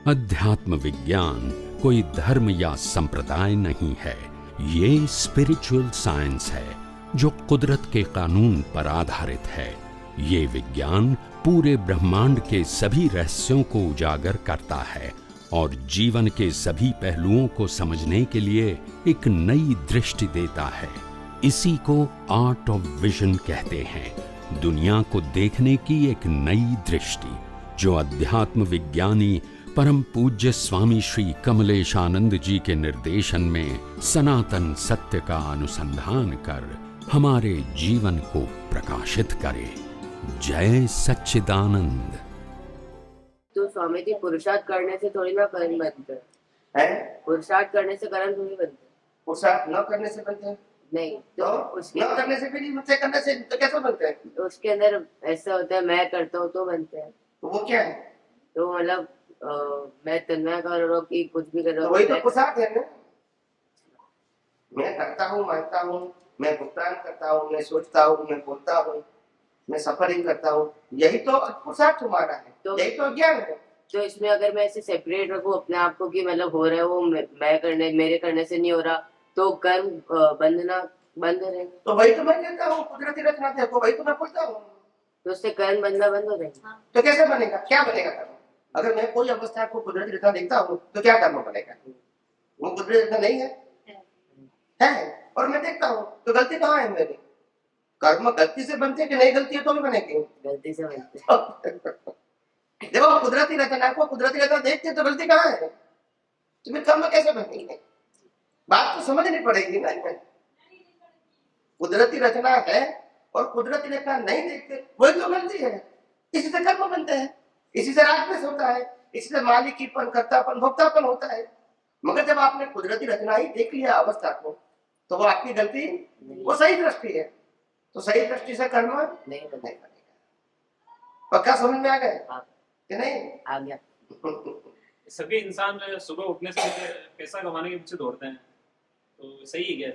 अध्यात्म विज्ञान कोई धर्म या संप्रदाय नहीं है, ये स्पिरिचुअल साइंस है जो कुदरत के कानून पर आधारित है। ये विज्ञान पूरे ब्रह्मांड के सभी रहस्यों को उजागर करता है और जीवन के सभी पहलुओं को समझने के लिए एक नई दृष्टि देता है। इसी को आर्ट ऑफ विजन कहते हैं, दुनिया को देखने की एक नई दृष्टि, जो अध्यात्म विज्ञानी परम पूज्य स्वामी श्री कमलेशानंद जी के निर्देशन में सनातन सत्य का अनुसंधान कर हमारे जीवन को प्रकाशित करे। जय सच्चिदानंद। तो स्वामी जी, पुरुषार्थ करने से थोड़ी ना कर्म बनते हैं? पुरुषार्थ करने से कर्म थोड़ी बनते। पुरुषार्थ न करने से बनते हैं? नहीं, तो उसके न करने से भी मुझसे करने से तो कैसे बनते हैं? उसके अंदर ऐसा होता है, मैं करता हूँ तो बनते हैं। तो वो क्या है? तो मतलब मैं तन्मय कर रहा हूँ कि कुछ भी कर रहा तो हूँ, वही तो पुरुषार्थ है ना। मैं करता हूँ, मानता हूँ, मैं भुगतान करता हूँ, मैं सोचता हूँ, मैं बोलता हूँ, मैं सफरिंग करता हूँ, यही तो पुरुषार्थ हमारा है। तो यही तो ज्ञान है। तो इसमें अगर मैं ऐसे सेपरेट रखूं अपने आप को कि मतलब हो रहा है वो मैं करने, मेरे करने से नहीं हो रहा, तो कर्म बंधना बंद रहेगा। तो वही तो मैं कहता हूँ, कुदरती रचना देखो, वही तो मैं बोलता हूँ। तो उससे कर्म बंधना बंद हो जाएगा। तो कैसे बनेगा? क्या बनेगा कर्म? अगर मैं कोई अवस्था को कुदरती रचना देखता हूँ तो क्या कर्म बनेगा? वो कुदरती रचना नहीं है और मैं देखता हूँ, तो गलती कहाँ है मेरी? कर्म गलती से बनते हैं कि नहीं गलती है तो भी बनेगी? गलती से बनते। देखो, कुदरती रचना को कुदरती रचना देखते तो गलती कहाँ है? तुम्हें कर्म कैसे बनेंगे? बात तो समझनी पड़ेगी ना। कुदरती रचना है और कुदरती रचना नहीं देखते, वही तो गलती है। इसी से कर्म बनते हैं, इसी से रागद्वेष होता है, इसी से मालिकीपन, कर्तापन, भोक्तापन होता है। मगर जब आपने कुदरती रचना ही देख लिया अवस्था को, तो वो आपकी गलती, वो सही दृष्टि है। तो सही दृष्टि से कर्म नहीं बनेगा। पक्का समझ में आ गए कि नहीं? आ गया। सभी इंसान सुबह उठने से पैसा कमाने के पीछे दौड़ते हैं, तो सही है क्या?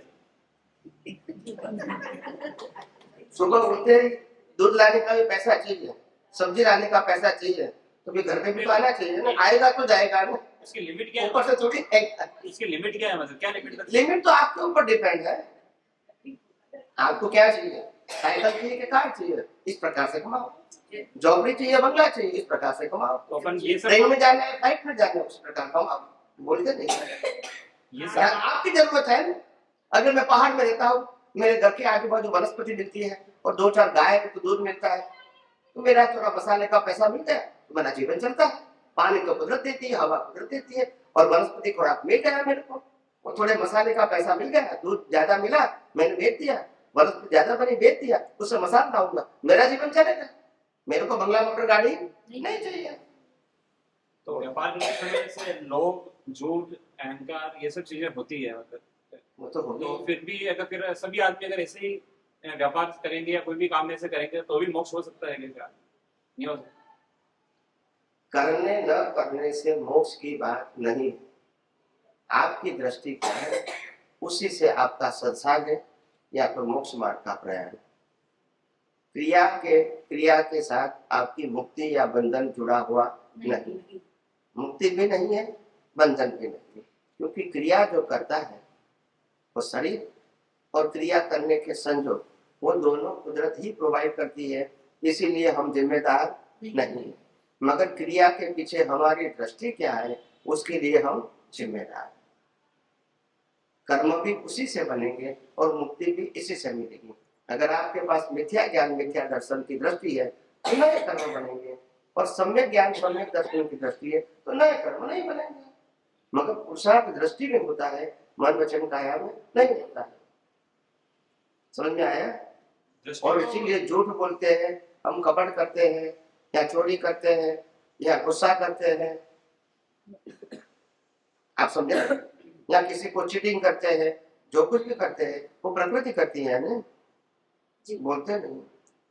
सुबह उठते ही दूध लाने का भी पैसा चाहिए, सब्जी लाने का पैसा चाहिए, तो भी घर में भी तो आना चाहिए ना। आएगा तो जाएगा ना। उसकी लिमिट क्या है? ऊपर से थोड़ी उसकी लिमिट क्या है? मतलब क्या लिमिट? लिमिट तो आपके ऊपर डिपेंड है। आपको क्या चाहिए? साइकिल चाहिए कि कार चाहिए? इस प्रकार से कमाओ। जॉबरी चाहिए, बंगला चाहिए, इस प्रकार से कमाओ। तो अपन ये सब ट्रेन में जाना है, फ्लाइट में जाना है, उस प्रकार कमाओ। बोलते नहीं ये सब आपकी जरूरत है। अगर मैं पहाड़ में रहता हूँ, मेरे घर के आजू बाजू वनस्पति मिलती है और 2-4 गाय तो दूध मिलता है, तो मेरा थोड़ा मसाले का पैसा मिलता है, तो मेरा जीवन चलता है। पानी तो कुदरत देती है, हवा कुदरत देती है, और वनस्पति खुराक मिल गया मेरे को, और थोड़े मसाले का पैसा मिल गया, दूध ज्यादा मिला, मैंने बेच दिया, वनस्पति ज्यादा बनी, बेच दिया, उससे मसाला लाऊंगा, मेरा जीवन चलेगा। मेरे को बंगला, मोटर, गाड़ी नहीं चाहिए। तो व्यापार करते समय से लोभ, झूठ, अहंकार, ये सब चीजें होती है। मतलब वो तो होगी। तो फिर भी अगर फिर सभी आदमी अगर ऐसे ही व्यापार करेंगे या कोई भी काम ऐसे करेंगे तो भी मोक्ष हो सकता है क्या? नहीं हो सकता। करने न करने से मोक्ष की बात नहीं, आपकी दृष्टि क्या है, उसी से आपका सत्संग है या फिर मोक्ष मार्ग का प्रयाण। क्रिया के साथ आपकी मुक्ति या बंधन जुड़ा हुआ नहीं। मुक्ति भी नहीं है, बंधन भी नहीं, क्योंकि क्रिया जो करता है वो शरीर, और क्रिया करने के संजोग वो दोनों कुदरत ही प्रोवाइड करती है, इसीलिए हम जिम्मेदार नहीं है। मगर क्रिया के पीछे हमारी दृष्टि क्या है, उसके लिए हम जिम्मेदार। कर्म भी उसी से बनेंगे और मुक्ति भी इसी से मिलेगी। अगर आपके पास मिथ्या ज्ञान, मिथ्या दर्शन की दृष्टि है तो नए कर्म बनेंगे, और सम्यक ज्ञान, सम्यक दर्शन की दृष्टि है तो नए कर्म नहीं बनेंगे। मगर पुरुषार्थ दृष्टि में होता है, मन वचन काया में नहीं होता है। समझ में आया? और इसीलिए झूठ बोलते हैं, हम कपट करते हैं, या चोरी करते हैं, या गुस्सा करते हैं, आप समझे? या किसी को चीटिंग करते हैं, जो कुछ भी करते हैं वो प्रकृति करती है ना, बोलते नहीं।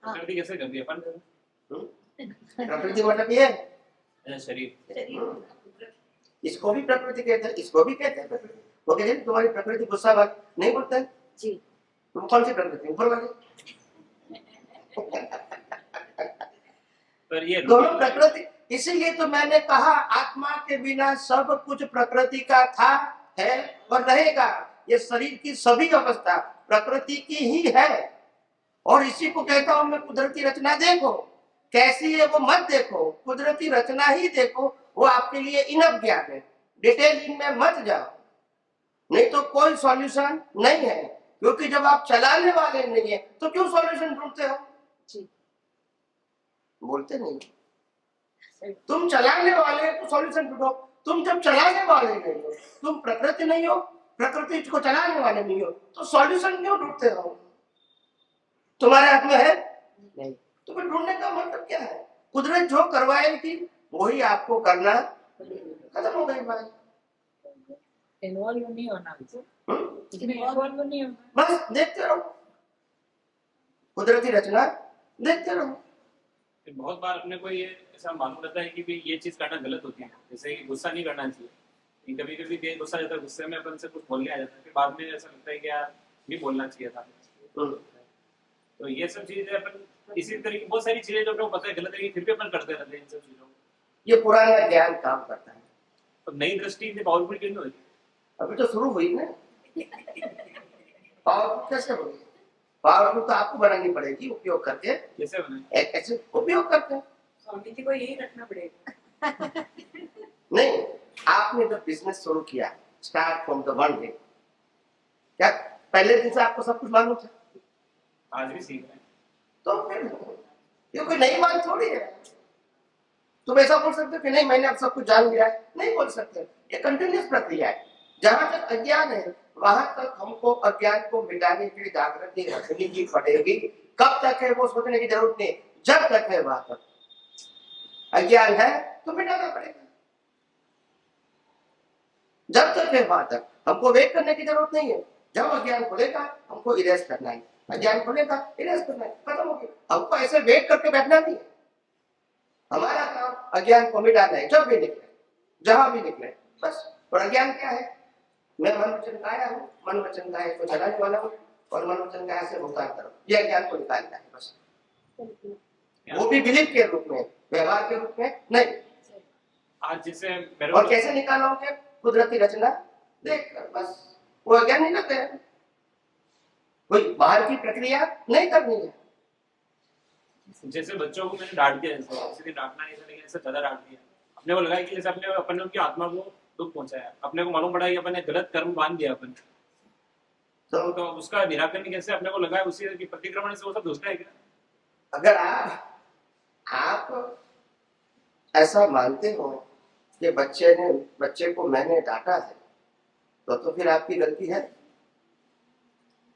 प्रकृति कैसे करती है? अपन प्रकृति मतलब ये शरीर, इसको भी प्रकृति कहते हैं, इसको भी कहते हैं प्रकृति। वो कहते हैं तुम्हारी प्रकृति गुस्सा बात नहीं बोलता है जी, तुम कौन सी प्रकृति? ऊपर वाली। पर ये दोनों प्रकृति इसीलिए तो मैंने कहा आत्मा के बिना सब कुछ प्रकृति का था, है और रहेगा। ये शरीर की सभी अवस्था प्रकृति की ही है। और इसी को कहता हूं मैं, कुदरती रचना देखो कैसी है वो मत देखो, कुदरती रचना ही देखो, वो आपके लिए इनफ ज्ञान है। डिटेल इनमें मत जाओ, नहीं तो कोई सॉल्यूशन नहीं है। क्योंकि जब आप चलाने वाले नहीं है तो क्यों सॉल्यूशन ढूंढते हो? बोलते नहीं। तुम चलाने वाले हो तो सॉल्यूशन ढूंढो। तुम जब चलाने वाले नहीं हो, तुम प्रकृति नहीं हो, प्रकृति को चलाने वाले नहीं हो, तो सॉल्यूशन क्यों ढूंढते हो? तुम्हारे हाथ में है नहीं, तो फिर ढूंढने का मतलब क्या है? कुदरत जो करवाएगी वही आपको करना, खत्म हो गई बात। इन्वॉल्व नहीं होना, हम्म? इसमें इन्वॉल्व नहीं होना। बस देखते रहो, कुदरती रचना देखते रहो। फिर बहुत बार अपने को ये ऐसा मालूम रहता है कि भी ये चीज करना गलत होती है, जैसे कि गुस्सा नहीं करना चाहिए। कभी कभी गुस्सा आ जाता है, गुस्से में अपन से कुछ बोलने आ जाता है, फिर बाद में ऐसा लगता है कि यार नहीं बोलना चाहिए था। तो ये सब चीजें अपन, इसी तरीके बहुत सारी चीजें जो अपने को पता है गलत है, फिर भी अपन करते रहते हैं इन सब चीजों को। ये पुराना ज्ञान काम करता है। तो नई दृष्टि इतनी पावरफुल क्यों नहीं होती? अभी तो शुरू हुई ना। पावरफुल कैसे होगी? पावरफुल तो आपको बनानी पड़ेगी उपयोग करके। कैसे बने? ऐसे उपयोग करके। स्वामी जी को यही रखना पड़ेगा। नहीं, आपने जब बिजनेस शुरू किया, start from the one day, क्या पहले दिन से आपको सब कुछ मालूम था? आज भी सीख रहे हैं। तो फिर ये कोई नई बात थोड़ी है। तुम ऐसा बोल सकते हो कि नहीं मैंने अब सब कुछ जान लिया है? नहीं बोल सकते। ये कंटिन्यूस प्रक्रिया है। जहां तक अज्ञान है वहां तक हमको अज्ञान को मिटाने के लिए जागृति रखनी ही पड़ेगी। कब तक है वो सोचने की जरूरत नहीं, जब तक है वहां तक अज्ञान है तो मिटाना पड़ेगा। जब तक है वहां तक हमको वेट करने की जरूरत नहीं है। जब अज्ञान खुलेगा हमको इरेज करना है, अज्ञान खुलेगा इरेज करना है, खत्म हो गया। हमको ऐसे वेट करके बैठना नहीं है। हमारा काम अज्ञान को मिटाना है, जब भी निकले, जहां भी निकले, बस। और अज्ञान क्या है? मैं मन वचन काया हूँ, मन वचन काया को चलाने वाला हूँ, और मन वचन काया से भुगतान करो। ये अज्ञान को निकालना है बस। वो भी बिलीफ के रूप में, व्यवहार के रूप में नहीं। आज जैसे और कैसे निकालोगे? कुदरती रचना देख कर, बस। वो अज्ञान नहीं करते हैं। कोई बाहर की प्रक्रिया नहीं करनी है। जैसे बच्चों को मैंने डांट दिया, जैसे किसी दिन डांटना नहीं था लेकिन ऐसे ज्यादा डांट दिया, अपने को लगा कि जैसे अपने उनकी आत्मा को दुख पहुंचाया, अपने को मालूम पड़ा कि अपन ने गलत कर्म बांध दिया अपन। तो उसका निराकरण कैसे? अपने को लगा है उसी की प्रतिक्रमण से वो सब दूसरा है क्या? अगर आप ऐसा मानते हो कि बच्चे को मैंने डांटा है, तो फिर आपकी गलती है।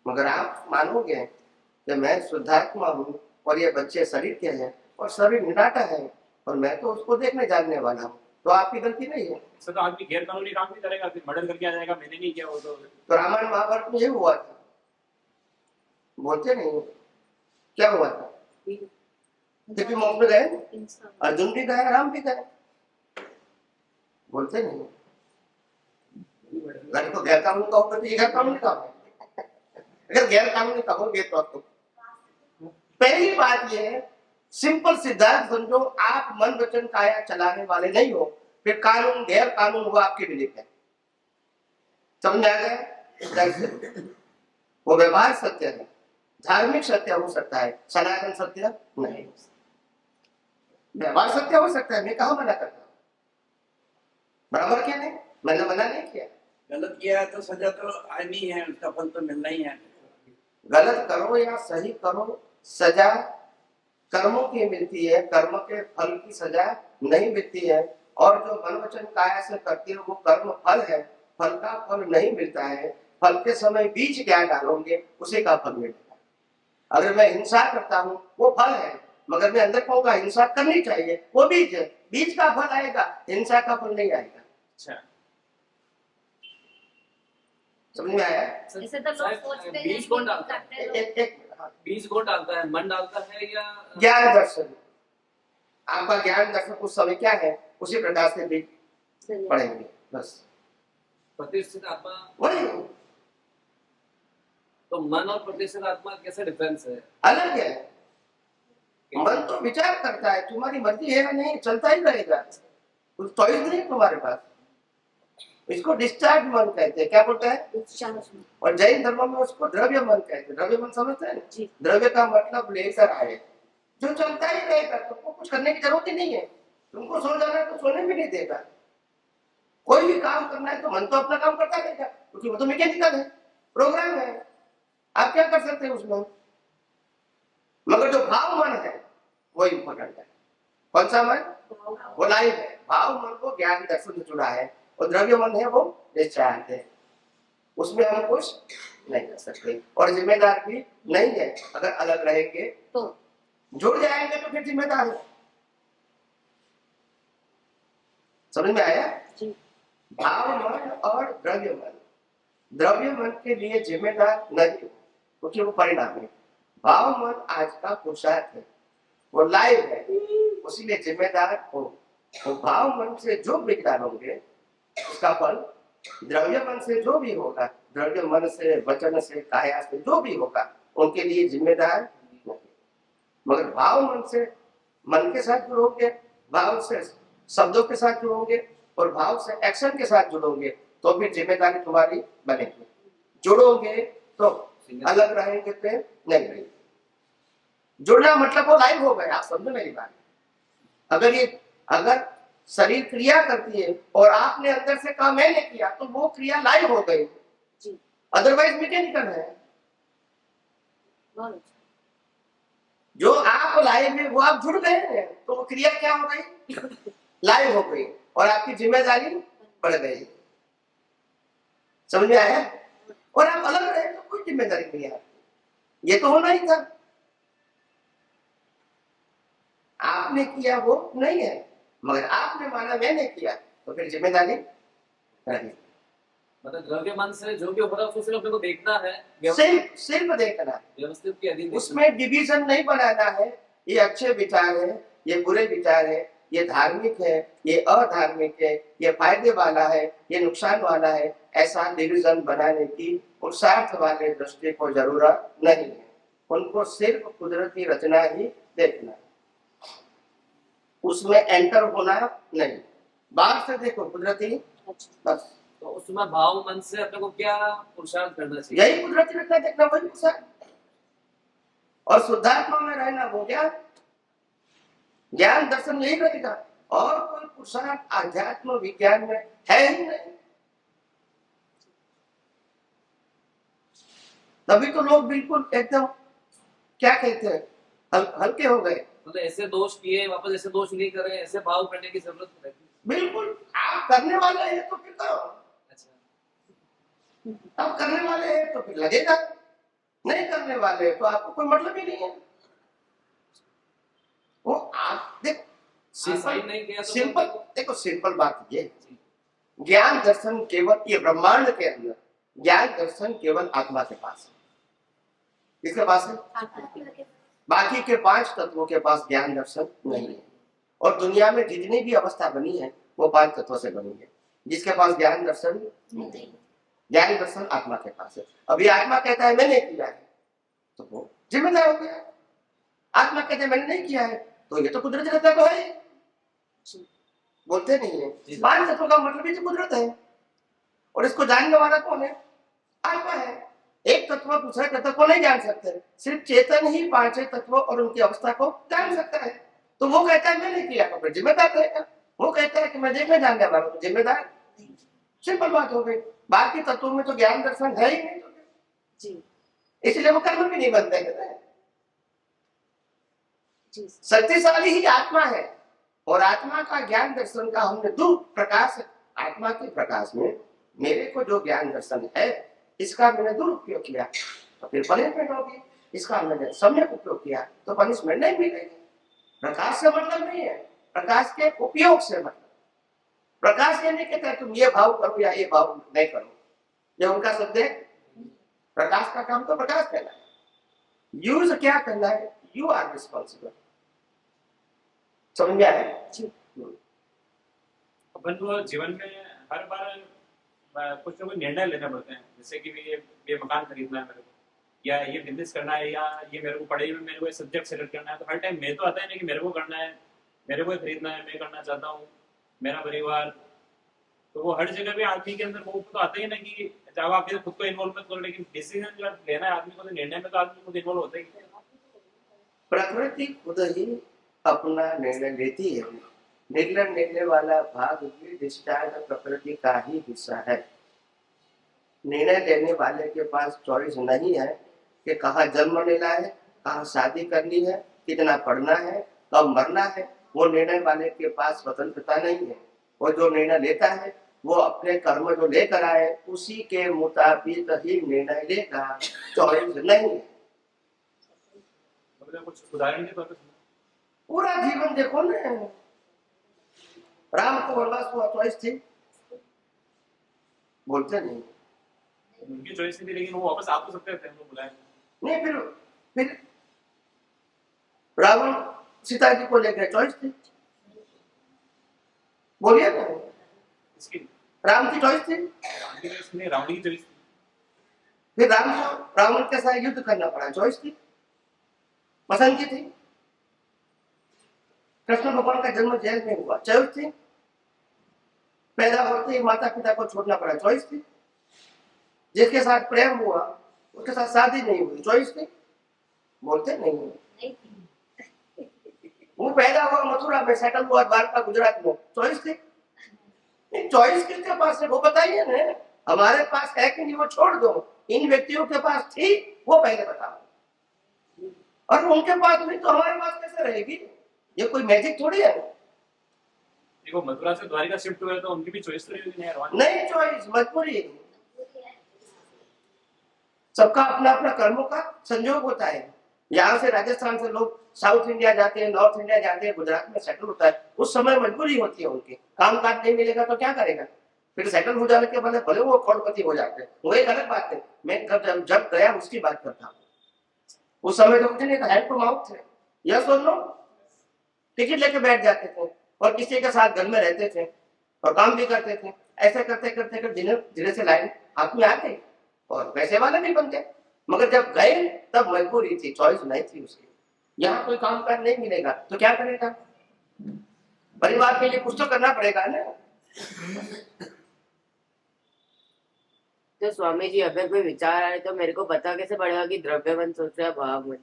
मगर आप मानोगे कि मैं शुद्धात्मा हूँ और ये बच्चे शरीर के हैं और शरीर निराटा है और मैं तो उसको देखने जानने वाला हूँ, तो आपकी गलती नहीं है। तो आदमी गैर कानूनी काम नहीं करेगा, फिर मर्डर करके आ जाएगा, मैंने नहीं किया वो। तो रामायण महाभारत में ये हुआ था, बोलते नहीं क्या हुआ था? क्योंकि मोक्ष में गए, अर्जुन भी गए, राम भी गए, बोलते नहीं। अगर तो गैर कानूनी कहोगे तो ये गैर कानूनी काम है। अगर गैर कानूनी कहोगे तो आपको पहली बात ये है, सिंपल सिद्धांत समझो, आप मन वचन काया चलाने वाले नहीं हो, फिर कानून गैर कानून हुआ आपके बिलीफ है। समझ आ गया? वो व्यवहार सत्य है, धार्मिक सत्य हो सकता है, सनातन सत्य नहीं। व्यवहार सत्य हो सकता है, मैं कहाँ मना करता हूँ? बराबर क्या नहीं? मैंने मना नहीं किया। गलत किया है तो सजा तो आनी है, उसका फल तो मिलना ही है। गलत करो या सही करो, सजा कर्मों की मिलती है, कर्म के फल की सजा नहीं मिलती है। और जो मन वचन काया से करते हो वो कर्म फल है, फल का फल नहीं मिलता है। फल के समय बीज क्या डालोगे उसी का फल मिलेगा। अगर मैं हिंसा करता हूँ वो फल है, मगर मैं अंदर कहूँगा हिंसा करनी चाहिए, वो बीज है। बीज का फल आएगा, हिंसा का फल नहीं आएगा। अच्छा, समझ में आया? ऐसे तो लोग सोचते हैं बीज कौन डालता है? एक बीज कौन डालता है? मन डालता है या ज्ञान दर्शन? आपका ज्ञान दर्शन उस समय क्या है, उसी प्रकार से बीज पढ़ेंगे, बस। प्रतिष्ठित आत्मा? वही तो मन और प्रतिष्ठित आत्मा कैसे डिफरेंस है? अलग है। मन तो विचार करता है, तुम्हारी मर्जी है या नहीं, चलता ही रहेगा, कुछ चॉइस नहीं तुम्हारे पास। इसको डिस्चार्ज मन कहते हैं। क्या बोलते हैं? और जैन धर्म में उसको द्रव्य मन कहते हैं। द्रव्य मन समझते हैं ना? द्रव्य का मतलब लेकर आए, जो चलता ही रहेगा, तुमको कुछ करने की जरूरत ही नहीं है। तुमको सो जाना है तो सोने भी नहीं देगा। कोई भी काम करना है तो मन तो अपना काम करता रहेगा, क्योंकि वो तो मैकेनिकल है, प्रोग्राम है, आप क्या कर सकते हैं उसमें। मगर जो भाव मन है वो इम्पोर्टेंट है। कौन सा मन? वो लाइव है। भाव मन को ज्ञान दर्शन से जुड़ा है, और द्रव्य मन है वो डिस्चार्ज है, उसमें हम कुछ नहीं कर सकते, और जिम्मेदार भी नहीं है। अगर अलग रहेंगे तो जुड़ जाएंगे तो फिर जिम्मेदार है। समझ में आया? भाव मन और द्रव्य मन, द्रव्य मन के लिए जिम्मेदार नहीं हो, क्योंकि वो परिणाम है। भाव मन आज का पुरुषार्थ है, वो लाइव है, उसीलिए जिम्मेदार हो। तो भाव मन से जो भी डालोगे उसका फल द्रव्य मन से जो भी होगा, द्रव्य मन से, वचन से, काया से जो भी होगा, उनके लिए जिम्मेदार नहीं। मगर भाव मन से, मन के साथ जुड़ोगे, भाव से शब्दों के साथ जुड़ोगे, और भाव से एक्शन के साथ जुड़ोगे, तो फिर जिम्मेदारी तुम्हारी बनेगी। जुड़ोगे तो अलग रहेंगे तो नहीं रहेंगे। जुड़ना मतलब वो लाइव हो गया। आप समझो मेरी बात। अगर शरीर क्रिया करती है और आपने अंदर से कहा मैंने किया, तो वो क्रिया लाइव हो गई, अदरवाइज मैकेनिकल है। जो आप लाइव में वो आप जुड़ गए हैं, तो वो क्रिया क्या हो गई? लाइव हो गई, और आपकी जिम्मेदारी बढ़ गई। समझ में आया? और आप अलग रहे तो कोई जिम्मेदारी नहीं है। ये तो होना ही था, आपने किया वो नहीं है, मगर आपने माना मैंने किया, तो फिर जिम्मेदारी नहीं। मतलब द्रव्य मन से जो भी हो रहा है उसको सिर्फ अपने को देखना है, सिर्फ देखना, व्यवस्थित के अधीन, उसमें डिवीजन नहीं बनाना है। ये अच्छे विचार है, ये बुरे विचार है, ये धार्मिक है, ये अधार्मिक है, ये फायदे वाला है, ये नुकसान वाला है। ऐसा डिवीजन बनाने की पुरुषार्थ वाले दृष्टि को जरूरत नहीं है। उनको सिर्फ कुदरती रचना ही देखना है, उसमें एंटर होना नहीं। बाहर से देखो कुदरती, बस। तो उसमें भाव मन से अपने को क्या पुरुषार्थ करना चाहिए? यही कुदरती रचना देखना, वही पुरुषार्थ। और शुद्धात्मा में रहना हो गया ज्ञान दर्शन, यही रहेगा। और कोई पुरुषार्थ आध्यात्म विज्ञान में है ही नहीं। तभी तो लोग बिल्कुल एकदम क्या कहते हैं, हल्के हो गए। मतलब ऐसे दोष किए, वापस ऐसे दोष नहीं करे, ऐसे भाव करने की जरूरत नहीं। बिल्कुल, आप करने वाले हैं तो फिर करो। अच्छा, आप करने वाले हैं तो फिर लगेगा, नहीं करने वाले तो आपको कोई मतलब ही नहीं है। वो आप देखो, सिंपल देखो, सिंपल बात ये, ज्ञान दर्शन केवल ये ब्रह्मांड के अंदर ज्ञान दर्शन केवल आत्मा के पास है। किसके पास है? बाकी के 5 तत्वों के पास ज्ञान दर्शन नहीं है। और दुनिया में जितनी भी अवस्था बनी है वो 5 तत्वों से बनी है। जिसके पास ज्ञान दर्शन नहीं, ज्ञान दर्शन आत्मा के पास है। अभी आत्मा कहता है मैंने किया है, तो वो जिम्मेदार हो गया। आत्मा कहते हैं मैंने नहीं किया है, तो ये तो कुदरत रहता तो है, बोलते नहीं है। 5 तत्वों का मतलब ही तो कुदरत है, और इसको जानने वाला कौन है? आत्मा है। एक तत्व दूसरे तत्व को नहीं जान सकते, सिर्फ चेतन ही 5 तत्वों और उनकी अवस्था को जान सकता है। तो वो कहता है मैंने किया, तो फिर जिम्मेदार रहेगा। वो कहता है कि मैं देखने जानने वाला हूं, जिम्मेदार। सिंपल बात हो गई। बाकी तत्वों में तो ज्ञान दर्शन है ही नहीं, तो इसलिए वो कर्म भी नहीं बनते हैं। शक्तिशाली ही आत्मा है, और आत्मा का ज्ञान दर्शन का हमने 2 प्रकाश, आत्मा के प्रकाश में मेरे को जो ज्ञान दर्शन है इसका मैंने दुरुपयोग किया तो फिर पनिशमेंट होगी, इसका मैंने सम्यक उपयोग किया तो पनिशमेंट नहीं मिलेगी। प्रकाश से मतलब नहीं है, प्रकाश के उपयोग से मतलब। प्रकाश ये नहीं कहता है तुम ये भाव करो या ये भाव नहीं करो, ये उनका शब्द है। प्रकाश का काम तो प्रकाश करना है, यूज क्या करना है, यू आर रिस्पॉन्सिबल। समझ में आया? अपन को जीवन में हर बार कुछ ना कुछ निर्णय लेना पड़ते हैं, जैसे कि ये मकान खरीदना है मेरे को, या ये बिजनेस करना है, या ये मेरे को पढ़ाई में मेरे को सब्जेक्ट सेलेक्ट करना है, तो हर टाइम मैं तो आता है ना कि मेरे को करना है, मेरे को खरीदना है, मैं करना चाहता हूँ, मेरा परिवार। तो वो हर जगह पे आदमी के अंदर वो तो आता ही ना कि चाहे आप खुद को इन्वॉल्व मत करो, लेकिन डिसीजन जो लेना है आदमी को, तो निर्णय में तो आदमी खुद इन्वॉल्व होता ही है। प्रकृति खुद ही अपना निर्णय लेती है। निर्णय लेने वाला भाग भी डिस्चार्ज प्रकृति का ही हिस्सा है। निर्णय लेने वाले के पास चॉइस नहीं है कि कहाँ जन्म लेना है, कहाँ शादी करनी है, कितना पढ़ना है, कब मरना है। वो निर्णय वाले के पास स्वतंत्रता नहीं है। वो जो निर्णय लेता है वो अपने कर्म जो लेकर आए उसी के मुताबिक ही निर्णय लेगा, चॉइस नहीं है। कुछ उदाहरण के तौर पर पूरा जीवन देखो ना, राम को वनवास हुआ चॉइस थी, बोलते नहीं। उनकी चॉइस थी, लेकिन वो वापस आ तो सकते थे, हमको बुलाए नहीं, फिर रावण सीता जी को लेकर चॉइस थी, बोलिए ना। इसकी राम की चॉइस थी, रावण की चॉइस थी। फिर राम को रावण के साथ युद्ध करना पड़ा, चॉइस थी, पसंद की थी। कृष्ण भगवान का जन्म जेल में हुआ, चॉइस थी। पैदा होते ही माता पिता को छोड़ना पड़ा, चॉइस थी। जिसके साथ प्रेम हुआ उसके साथ शादी नहीं हुई, चॉइस थी, बोलते नहीं। वो पैदा हुआ मथुरा में, सेटल हुआ द्वारका गुजरात में, चॉइस थी। चॉइस किसके पास है वो बताइए ना। हमारे पास है कि नहीं वो छोड़ दो, इन व्यक्तियों के पास थी वो पहले बताओ, और उनके पास नहीं तो हमारे पास कैसे रहेगी। ये कोई मैजिक थोड़ी है। देखो मथुरा से द्वारिका शिफ्ट हुए तो उनकी भी चॉइस तो नहीं, चॉइस मजबूरी। सबका अपना अपना कर्मों का संयोग होता है। यहाँ से राजस्थान से लोग साउथ इंडिया जाते हैं, नॉर्थ इंडिया जाते हैं, गुजरात में सेटल होता है। उस समय मजबूरी होती है उनकी, काम काज नहीं मिलेगा तो क्या करेगा। फिर सेटल हो जाने के बाद भले वो करोड़पति हो जाते हैं, वो एक अलग बात है। मैं जब गया उसकी बात करता हूँ। उस समय तो मुझे नहीं था, हैंड टू माउथ थे, यस और नो। टिकट लेके बैठ जाते थे और किसी के साथ घर में रहते थे और काम भी करते थे। ऐसे करते करते धीरे से लाइन हाथ में आ गई और पैसे वाले भी बन गए। मगर जब गए तब मजबूरी थी, चॉइस नहीं थी उसकी। यहाँ कोई काम काज नहीं मिलेगा तो क्या करेगा, परिवार के लिए कुछ तो करना पड़ेगा ना। तो स्वामी जी अगर कोई विचार आए तो मेरे को पता कैसे पड़ेगा कि द्रव्य मन सोच रहा है भाव मन?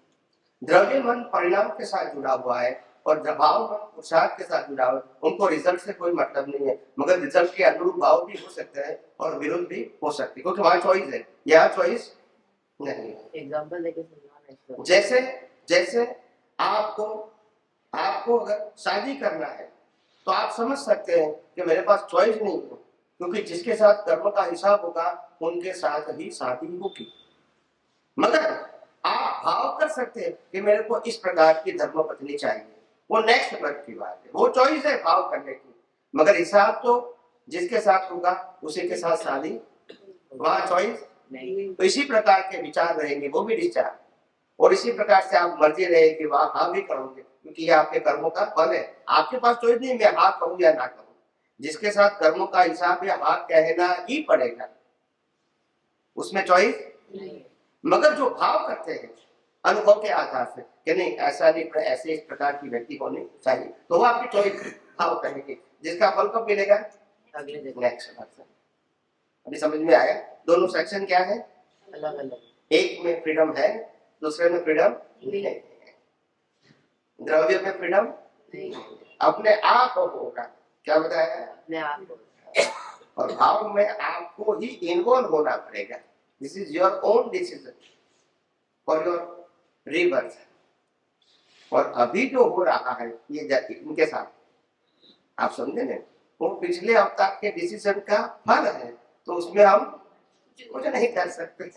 द्रव्य मन परिणाम के साथ जुड़ा हुआ है और भाव मन पुरुषार्थ के साथ जुड़ा हुआ है। उनको रिजल्ट से कोई मतलब नहीं है, मगर रिजल्ट के अनुरूप भाव भी हो सकते हैं और विरोध भी हो सकती है, क्योंकि वहां चॉइस है, यहाँ चॉइस नहीं है। एग्जाम्पल देके समझाना। जैसे जैसे आपको अगर शादी करना है तो आप समझ सकते हैं कि मेरे पास चॉइस नहीं है, क्योंकि जिसके साथ कर्म का हिसाब होगा उनके साथ ही शादी होगी। मगर आप भाव कर सकते हैं कि मेरे को इस प्रकार की धर्मपत्नी चाहिए, वो नेक्स्ट वर्ग की बात है, वो चॉइस है भाव करने की। मगर हिसाब तो जिसके साथ होगा उसी के साथ शादी, वहां चॉइस नहीं। तो इसी प्रकार के विचार रहेंगे, वो भी डिस्चार्ज। और इसी प्रकार से आप मर्जी रहे कि वहां हाँ भी करोगे, क्योंकि ये आपके कर्मों का फल है। आपके पास चॉइस नहीं, मैं हाँ कहूँ या ना कहूँ। जिसके साथ कर्मों का हिसाब है हाँ कहना ही पड़ेगा, उसमें चॉइस नहीं। मगर जो भाव करते हैं अनुभव के आधार से कि नहीं ऐसा नहीं, ऐसे इस प्रकार की व्यक्ति होनी चाहिए, तो वो आपकी चॉइस भाव करने की, जिसका फल कब मिलेगा अगले दिन। नेक्स्ट सेक्शन अभी समझ में आया। दोनों सेक्शन क्या है, अलग अलग। एक में फ्रीडम है, दूसरे में फ्रीडम नहीं है। द्रव्य में फ्रीडम नहीं, अपने आप होगा, क्या बताया, अपने आप को। और भाव में आपको ही इन्वॉल्व होना पड़ेगा। This is your own decision for your rebirth. और अभी जो हो रहा है ये इनके साथ, आप समझे ना, वो पिछले अवतार के डिसीजन का फल है, तो उसमें हम कुछ नहीं कर सकते।